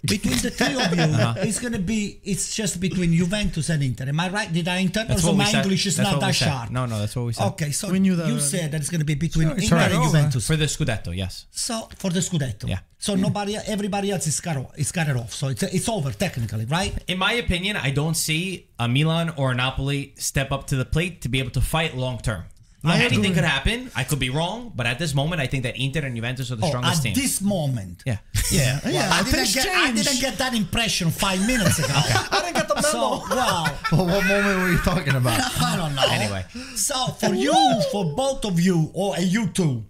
Between the three of you, it's gonna be. It's just between Juventus and Inter. Am I right? Did I interpret? That's So what we my said. English is That's not what we that said. sharp. No, that's what we said. Okay, so We knew that you already. said that it's gonna be between it's Inter right and over. Juventus. For the Scudetto, yes. So for the Scudetto. Yeah. So nobody, everybody else is cut it off. So it's over technically, right? In my opinion, I don't see a Milan or a Napoli step up to the plate to be able to fight long term. Anything agree. could happen. I could be wrong, but at this moment, I think that Inter and Juventus are the strongest at teams. this moment. Yeah. Yeah. Yeah, I things change. didn't get that impression 5 minutes ago. I didn't get the memo. So, wow. What moment were you talking about? I don't know. Anyway. So for you, for both of you, or you two,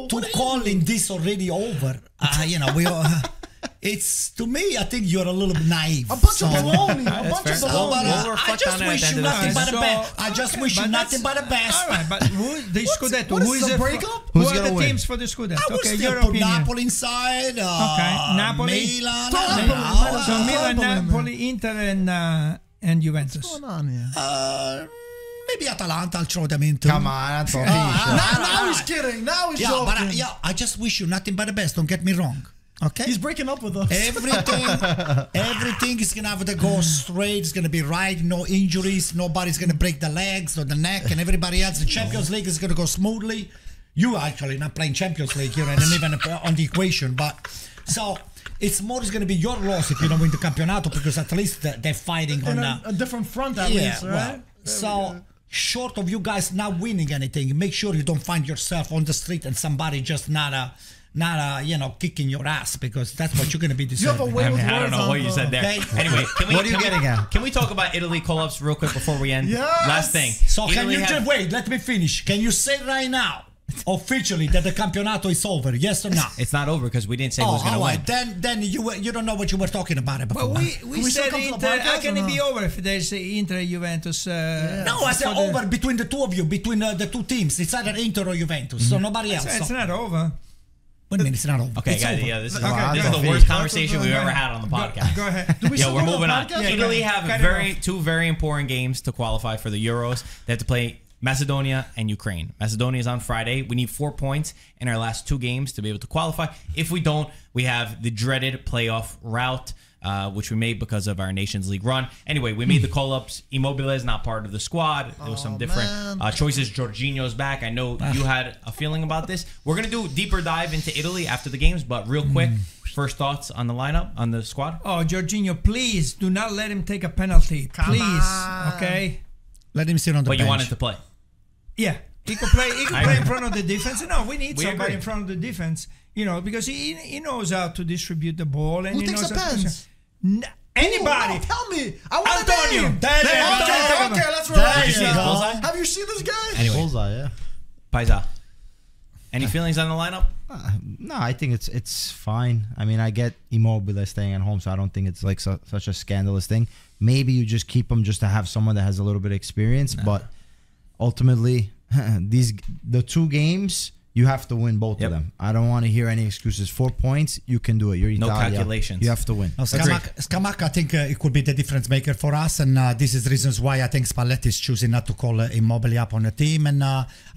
to calling this already over, we are. It's to me. I think you're a little bit naive. A bunch So- of baloney. A That's bunch fair. of So, We'll but, baloney. we'll I reflect just on it at wish the you end of the nothing day. but the So- best. I just wish you but nothing but that's- the best. All right, but who the Scudetto? what Who is is the it? breakup? Who's Who are gonna the win? teams for the Scudetto? I would Okay, still your put opinion. Napoli inside. Napoli. Milan. So Milan, Napoli, man. Napoli, Inter, and Juventus. What's going on here? Maybe Atalanta. I'll throw them into. Come on, that's all. Now he's kidding. Now he's Yeah, joking. but I just wish you nothing but the best. Don't get me wrong. Okay. He's breaking up with us. Everything is gonna have to go straight. It's gonna be right. No injuries. Nobody's gonna break the legs or the neck, and everybody else. The Champions League is gonna go smoothly. You actually not playing Champions League. You're not even on the equation. But so it's more is gonna be your loss if you don't win the Campionato because at least they're fighting on In a different front, at least, right? So short of you guys not winning anything, make sure you don't find yourself on the street and somebody just not kicking your ass because that's what you're gonna be You have a deserving. way I, with mean, I don't words, know what you Anto. said there. Okay. Anyway, What are you getting at? Can we talk about Italy call-ups real quick before we end? Yes. Last thing. So can Italy you have- just wait? Let me finish. Can you say right now, officially, that the Campionato is over? Yes or no? It's not over because we didn't say who's going to all win. right. Then you don't know what you were talking about it before. But we we still said come to the Inter. podcast How can or it be not? over if there's Inter Juventus? no, I said over between the two of you, between the two teams. It's either Inter or Juventus, so nobody else. It's So, not over. what do you mean it's not over? Okay, It's guys, over. yeah, this is, Okay, this is the okay. worst conversation we've ever had on the Go podcast. ahead. Do we Yeah, still we're do the moving on. podcast? Italy Yeah, have cut it two very important games to qualify for the Euros. They have to play Macedonia and Ukraine. Macedonia is on Friday. We need 4 points in our last two games to be able to qualify. If we don't, we have the dreaded playoff route, which we made because of our Nations League run. Anyway, we made the call-ups. Immobile is not part of the squad. There was some different choices. Jorginho's back. I know you had a feeling about this. We're going to do a deeper dive into Italy after the games, but real quick, first thoughts on the lineup, on the squad? Oh, Jorginho, please do not let him take a penalty. Please, okay? Let him sit on the But bench. you wanted to play. Yeah, he could play. He could I play in agree. front of the defense. No, we need We somebody agree. in front of the defense. Because he knows how to distribute the ball and Who he takes knows the how to- pens? Anybody? No, tell me. I want Antonio. a name. There you go. Okay, let's There relax. you see his go. bullseye? Have you seen this guy? Anyway, Bullseye, yeah. Paisa. Any feelings on the lineup? No, I think it's fine. I mean, I get Immobile staying at home, so I don't think it's like such a scandalous thing. Maybe you just keep him just to have someone that has a little bit of experience, but ultimately, the two games you have to win both Yep. of them. I don't want to hear any excuses. 4 points, you can do it. You're No Italia. calculations. You have to win. No, Scamacca, I think it could be the difference maker for us, and this is reasons why I think Spalletti is choosing not to call Immobile up on the team. And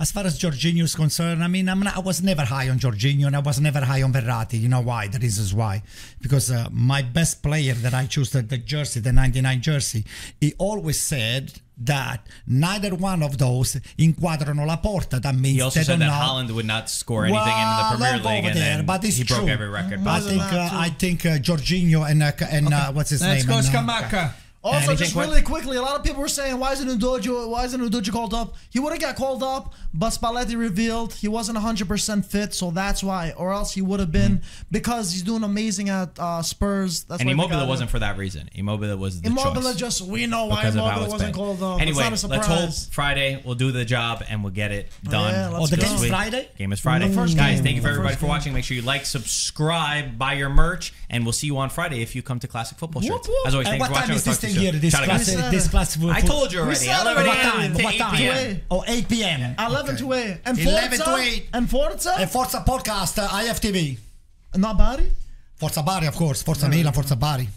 as far as Jorginho is concerned, I mean, I was never high on Jorginho, and I was never high on Verratti. You know why? The reasons why. Because my best player that I chose, the jersey, the 99 jersey, he always said that neither one of those inquadrano la porta. That means He also they said don't that know. Holland would not score anything in the Premier Well, League, over and there, then but it's he broke true. every record. I think Jorginho and what's his Let's name? go, And, Scamacca. Also, Anything just quick? really quickly, a lot of people were saying, why isn't Udoji called up? He would have got called up, but Spalletti revealed he wasn't 100% fit, so that's why. Or else he would have been, because he's doing amazing at Spurs. That's And why Immobile wasn't for that reason. Immobile was the choice. We know why because of how Immobile it's wasn't been. called up. Anyway, it's not a let's surprise. hope Friday we'll do the job and we'll get it done. Yeah, let's the go. game's Sweet. Friday? Game is Friday. The first Guys, game. thank you for The everybody first for game. watching. Make sure you like, subscribe, buy your merch, and we'll see you on Friday if you come to Classic Football Shirts. whoop. As always, And thank you what for time watching. is this We'll thing talk to you here? soon. Ciao, guys. This class I told you already. said 11 already. a.m. What to 8 time? p.m. Oh, 8 p.m. 11 to 8. And 11 Forza? to 8. And Forza? E Forza Podcast, IFTV. Not Bari? Forza Bari, of course. Forza Milan, Forza Bari.